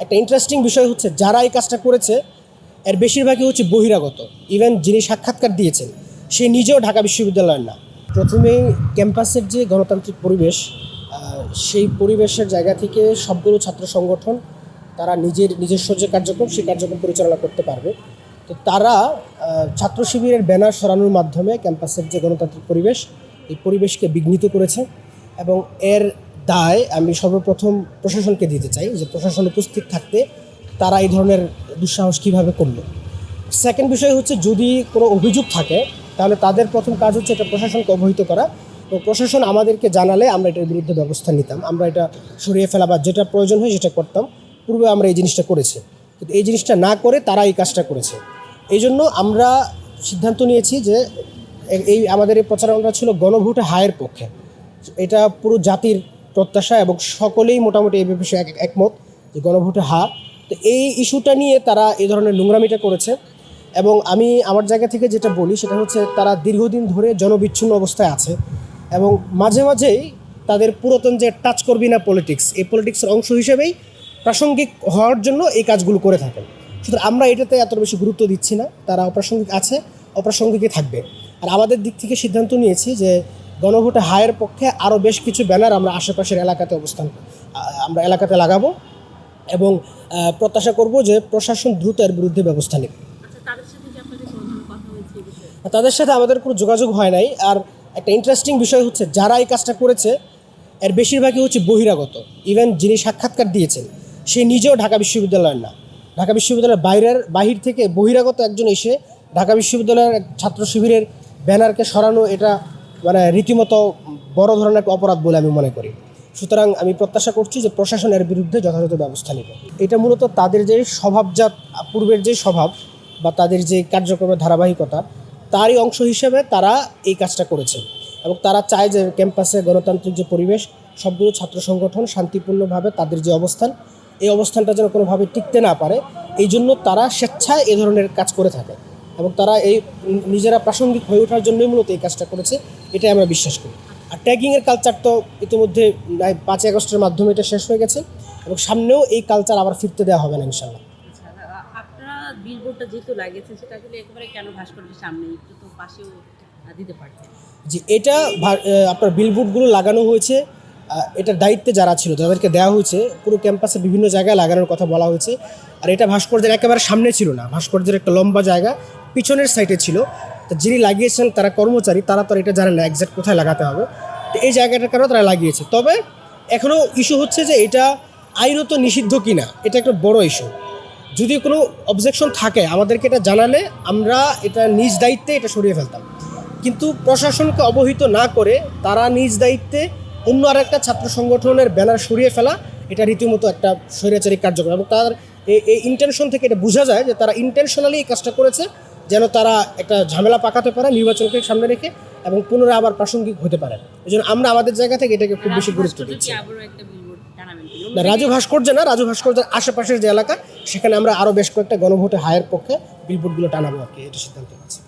একটা ইন্টারেস্টিং বিষয় হচ্ছে যারা এই কাজটা করেছে এর বেশিরভাগই হচ্ছে বহিরাগত। ইভেন যিনি সাক্ষাৎকার দিয়েছেন সে নিজেও ঢাকা বিশ্ববিদ্যালয়ের না। প্রথমেই ক্যাম্পাসের যে গণতান্ত্রিক পরিবেশ, সেই পরিবেশের জায়গা থেকে সবগুলো ছাত্র সংগঠন তারা নিজস্ব যে কার্যক্রম সেই কার্যক্রম পরিচালনা করতে পারবে। তো তারা ছাত্র শিবিরের ব্যানার সরানোর মাধ্যমে ক্যাম্পাসের যে গণতান্ত্রিক পরিবেশ এই পরিবেশকে বিঘ্নিত করেছে এবং এর দায় আমি সর্বপ্রথম প্রশাসনকে দিতে চাই যে প্রশাসন উপস্থিত থাকতে তারা এই ধরনের দুঃসাহস কীভাবে করলো। সেকেন্ড বিষয় হচ্ছে যদি কোনো অভিযোগ থাকে তাহলে তাদের প্রথম কাজ হচ্ছে এটা প্রশাসনকে অবহিত করা এবং প্রশাসন আমাদেরকে জানালে আমরা এটার বিরুদ্ধে ব্যবস্থা নিতাম, আমরা এটা সরিয়ে ফেলা বা যেটা প্রয়োজন হয় সেটা করতাম। পূর্বে আমরা এই জিনিসটা করেছি, কিন্তু এই জিনিসটা না করে তারা এই কাজটা করেছে। এই জন্য আমরা সিদ্ধান্ত নিয়েছি যে আমাদের এই প্রচারণা ছিল গণভোটে হায়ের পক্ষে। এটা পুরো জাতির প্রত্যাশা এবং সকলেই মোটামুটি এই বিষয়ে একমত যে গণভোটে হা। তো এই ইস্যুটা নিয়ে তারা এই ধরনের নোংরামিটা করেছে এবং আমি আমার জায়গা থেকে যেটা বলি সেটা হচ্ছে তারা দীর্ঘদিন ধরে জনবিচ্ছিন্ন অবস্থায় আছে এবং মাঝে মাঝেই তাদের পুরাতন যে টাচ করবি না পলিটিক্স, এই পলিটিক্সের অংশ হিসেবেই প্রাসঙ্গিক হওয়ার জন্য এই কাজগুলো করে থাকেন। সুতরাং আমরা এটাতে এত বেশি গুরুত্ব দিচ্ছি না, তারা অপ্রাসঙ্গিক আছে, অপ্রাসঙ্গিকই থাকবে। আর আমাদের দিক থেকে সিদ্ধান্ত নিয়েছি যে গণভোটে হায়ের পক্ষে আরও বেশ কিছু ব্যানার আমরা আশেপাশের এলাকাতে আমরা এলাকাতে লাগাবো এবং প্রত্যাশা করব যে প্রশাসন দ্রুত এর বিরুদ্ধে ব্যবস্থা নেবে। তাদের সাথে আমাদের কোনো যোগাযোগ হয় নাই। আর একটা ইন্টারেস্টিং বিষয় হচ্ছে যারা এই কাজটা করেছে এর বেশিরভাগই হচ্ছে বহিরাগত। ইভেন যিনি সাক্ষাৎকার দিয়েছেন সে নিজেও ঢাকা বিশ্ববিদ্যালয়ের না। ঢাকা বিশ্ববিদ্যালয়ের বাহির থেকে বহিরাগত একজন এসে ঢাকা বিশ্ববিদ্যালয়ের ছাত্র শিবিরের ব্যানারকে সরানো, এটা মানে রীতিমতো বড় ধরনের একটা অপরাধ বলে আমি মনে করি। সুতরাং আমি প্রত্যাশা করছি যে প্রশাসনের বিরুদ্ধে যথাযথ ব্যবস্থা নেবে। এটা মূলত তাদের যে স্বভাবজাত পূর্বের যে স্বভাব বা তাদের যে কার্যক্রমের ধারাবাহিকতা তারই অংশ হিসেবে তারা এই কাজটা করেছে এবং তারা চায় যে ক্যাম্পাসে গণতান্ত্রিক যে পরিবেশ, সবগুলো ছাত্র সংগঠন শান্তিপূর্ণভাবে তাদের যে অবস্থান, এই অবস্থানটা যেন কোনোভাবে টিকতে না পারে, এই জন্য তারা স্বেচ্ছায় এই ধরনের কাজ করে থাকে এবং তারা এই নিজেরা প্রাসঙ্গিক হয়ে ওঠার জন্যই মূলত এই কাজটা করেছে, এটাই আমরা বিশ্বাস করি। আর ট্যাগিংয়ের কালচার তো ইতিমধ্যে 5 আগস্টের মাধ্যমে এটা শেষ হয়ে গেছে এবং সামনেও এই কালচার আবার ফিরতে দেওয়া হবে না ইনশাল্লাহ। আপনারা বিলবোর্ডটা যেহেতু লাগিয়েছেন সেটা আসলে একেবারে কেন ভাস্কর্যের সামনে, একটু তো পাশেও দিতে পারতেন। জি, এটা আপনার বিলবোর্ডগুলো লাগানো হয়েছে, এটার দায়িত্বে যারা ছিল যাদেরকে দেওয়া হয়েছে পুরো ক্যাম্পাসে বিভিন্ন জায়গায় লাগানোর কথা বলা হয়েছে। আর এটা ভাস্কর্যের একেবারে সামনে ছিল না, ভাস্কর্যের একটা লম্বা জায়গা পিছনের সাইডে ছিল। তো যিনি লাগিয়েছেন তারা কর্মচারী, তারা তো এটা জানেন না এক্স্যাক্ট কোথায় লাগাতে হবে। তো এই জায়গাটার কারণে তারা লাগিয়েছে। তবে এখনও ইস্যু হচ্ছে যে এটা আইনত নিষিদ্ধ কিনা, এটা একটা বড় ইস্যু। যদি কোনো অবজেকশন থাকে আমাদেরকে এটা জানালে আমরা এটা নিজ দায়িত্বে এটা সরিয়ে ফেলতাম, কিন্তু প্রশাসনকে অবহিত না করে তারা নিজ দায়িত্বে অন্য আর একটা ছাত্র সংগঠনের ব্যানার সরিয়ে ফেলা, এটা রীতিমতো একটা স্বৈরাচারী কার্যক্রম এবং তার এই ইন্টেনশন থেকে এটা বোঝা যায় যে তারা ইন্টেনশনালি এই কাজটা করেছে যেন তারা একটা ঝামেলা পাকাতে পারে নির্বাচনকে সামনে রেখে এবং পুনরায় আবার প্রাসঙ্গিক হতে পারে। এই জন্য আমরা আমাদের জায়গা থেকে এটাকে খুব বেশি গুরুত্ব দিচ্ছি। না, রাজু ভাস্কর্য না, রাজু ভাস্কর্যের আশেপাশের যে এলাকা সেখানে আমরা আরও বেশ কয়েকটা গণভোটে হায়ের পক্ষে বিলবোর্ডগুলো টানাবো আর কি, এটা সিদ্ধান্ত আছে।